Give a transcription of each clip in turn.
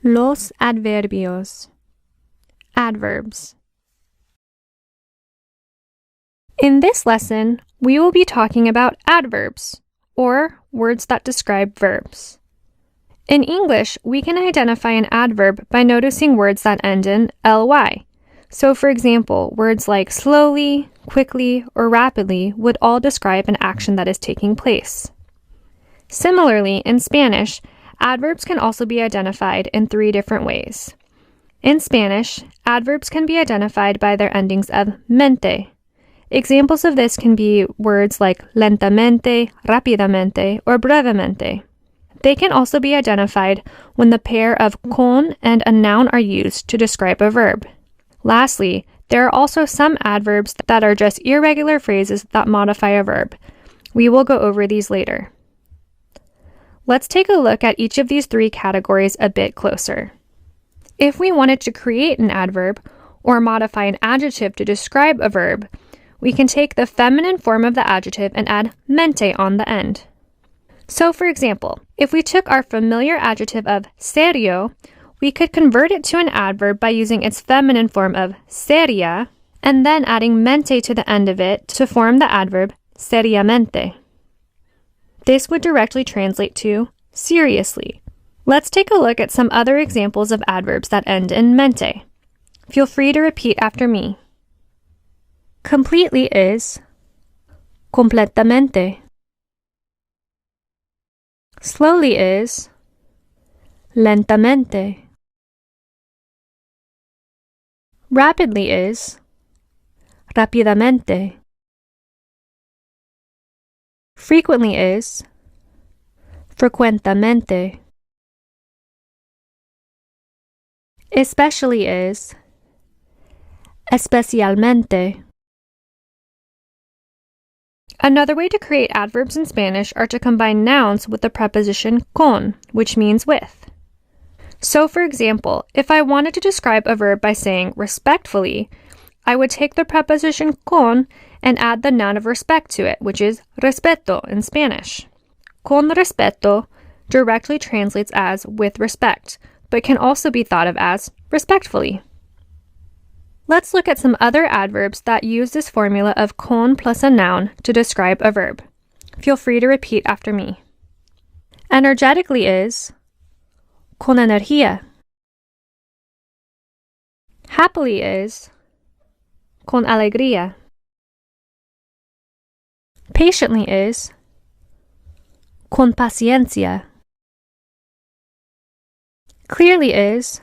Los adverbios. Adverbs. In this lesson, we will be talking about adverbs, or words that describe verbs. In English, we can identify an adverb by noticing words that end in ly. So, for example, words like slowly, quickly, or rapidly would all describe an action that is taking place. Similarly, in Spanish, adverbs can also be identified in 3 different ways. In Spanish, adverbs can be identified by their endings of mente. Examples of this can be words like lentamente, rápidamente, or brevemente. They can also be identified when the pair of con and a noun are used to describe a verb. Lastly, there are also some adverbs that are just irregular phrases that modify a verb. We will go over these later. Let's take a look at each of these 3 categories a bit closer. If we wanted to create an adverb or modify an adjective to describe a verb, we can take the feminine form of the adjective and add mente on the end. So, for example, if we took our familiar adjective of serio, we could convert it to an adverb by using its feminine form of seria and then adding mente to the end of it to form the adverb seriamente. This would directly translate to seriously. Let's take a look at some other examples of adverbs that end in mente. Feel free to repeat after me. Completely is completamente. Slowly is lentamente. Rapidly is rápidamente. Frequently is frecuentemente. Especially is especialmente. Another way to create adverbs in Spanish are to combine nouns with the preposition con, which means with. So, for example, if I wanted to describe a verb by saying respectfully, I would take the preposition con and add the noun of respect to it, which is respeto in Spanish. Con respeto directly translates as with respect, but can also be thought of as respectfully. Let's look at some other adverbs that use this formula of con plus a noun to describe a verb. Feel free to repeat after me. Energetically is con energía. Happily is con alegría. Patiently is con paciencia. Clearly is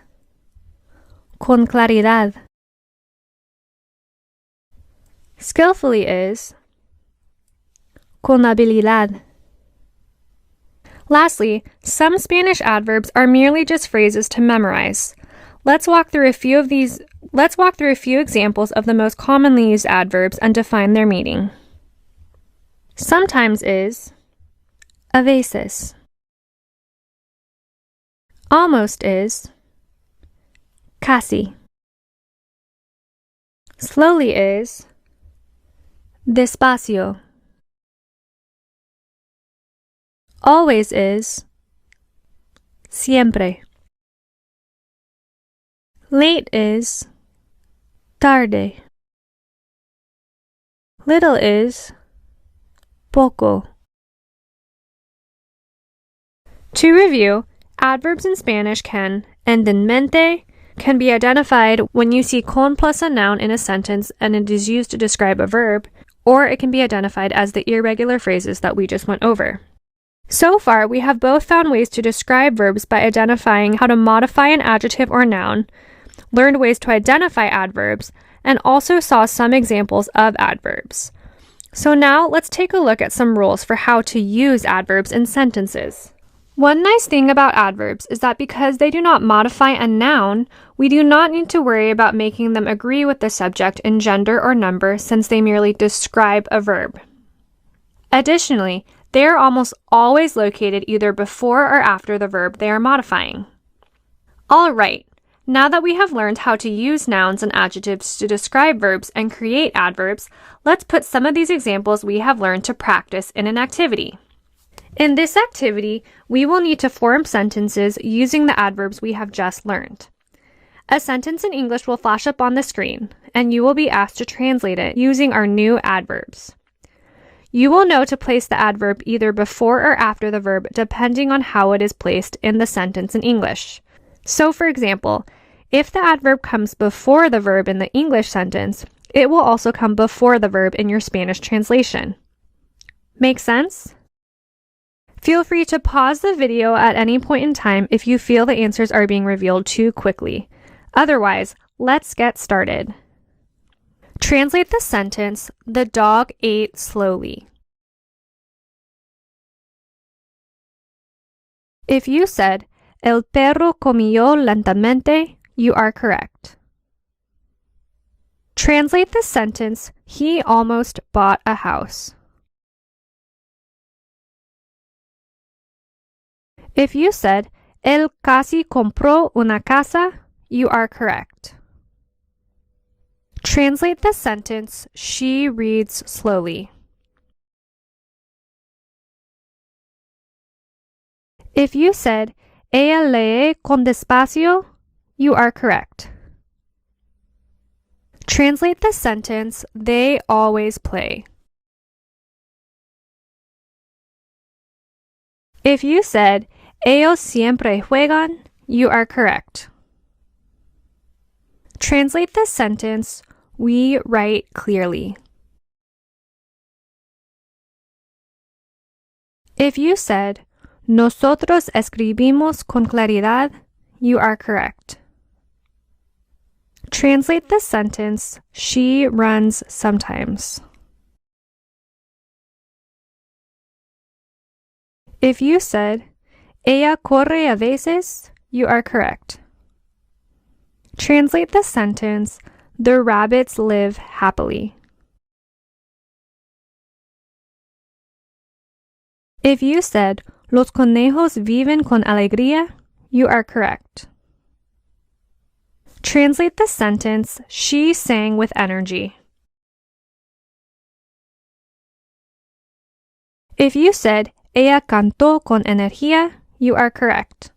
con claridad. Skillfully is con habilidad. Lastly, some Spanish adverbs are merely just phrases to memorize. Let's walk through a few examples of the most commonly used adverbs and define their meaning. Sometimes is a veces. Almost is casi. Slowly is despacio. Always is siempre. Late is tarde. Little is poco. To review, adverbs in Spanish can end in mente, can be identified when you see con plus a noun in a sentence and it is used to describe a verb, or it can be identified as the irregular phrases that we just went over. So far, we have both found ways to describe verbs by identifying how to modify an adjective or noun, learned ways to identify adverbs, and also saw some examples of adverbs. So now let's take a look at some rules for how to use adverbs in sentences. One nice thing about adverbs is that because they do not modify a noun, we do not need to worry about making them agree with the subject in gender or number since they merely describe a verb. Additionally, they are almost always located either before or after the verb they are modifying. All right, now that we have learned how to use nouns and adjectives to describe verbs and create adverbs, let's put some of these examples we have learned to practice in an activity. In this activity, we will need to form sentences using the adverbs we have just learned. A sentence in English will flash up on the screen, and you will be asked to translate it using our new adverbs. You will know to place the adverb either before or after the verb depending on how it is placed in the sentence in English. So, for example, if the adverb comes before the verb in the English sentence, it will also come before the verb in your Spanish translation. Make sense? Feel free to pause the video at any point in time if you feel the answers are being revealed too quickly. Otherwise, let's get started. Translate the sentence, "The dog ate slowly." If you said, "El perro comió lentamente," you are correct. Translate the sentence, "He almost bought a house." If you said, "Él casi compró una casa," you are correct. Translate the sentence, "She reads slowly." If you said, "Ella lee con despacio," you are correct. Translate the sentence, "They always play." If you said, "Ellos siempre juegan," you are correct. Translate the sentence, "We write clearly." If you said, "Nosotros escribimos con claridad," you are correct. Translate the sentence, "She runs sometimes." If you said, "Ella corre a veces," you are correct. Translate the sentence, "The rabbits live happily." If you said, "Los conejos viven con alegría," you are correct. Translate the sentence, "She sang with energy." If you said, "Ella cantó con energía," you are correct.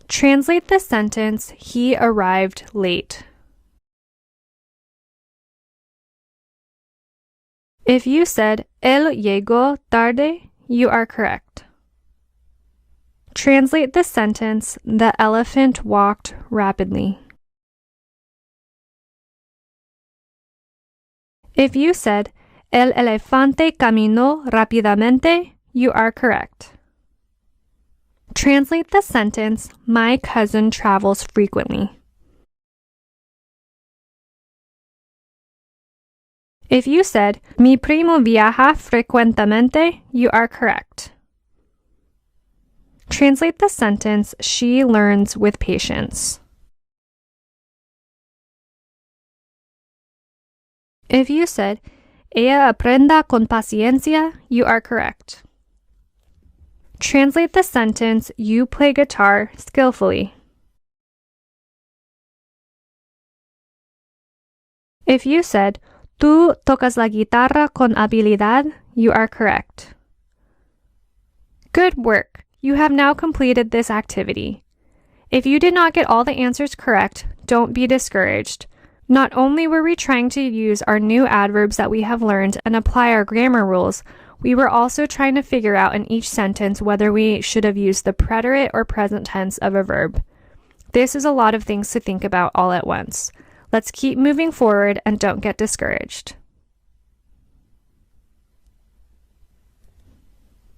Translate the sentence, "He arrived late." If you said, "Él llegó tarde," you are correct. Translate the sentence, "The elephant walked rapidly." If you said, "El elefante caminó rápidamente," you are correct. Translate the sentence, "My cousin travels frequently." If you said, "Mi primo viaja frecuentemente," you are correct. Translate the sentence, "She learns with patience." If you said, "Ella aprenda con paciencia," you are correct. Translate the sentence, "You play guitar skillfully." If you said, "Tú tocas la guitarra con habilidad," you are correct. Good work! You have now completed this activity. If you did not get all the answers correct, don't be discouraged. Not only were we trying to use our new adverbs that we have learned and apply our grammar rules, we were also trying to figure out in each sentence whether we should have used the preterite or present tense of a verb. This is a lot of things to think about all at once. Let's keep moving forward and don't get discouraged.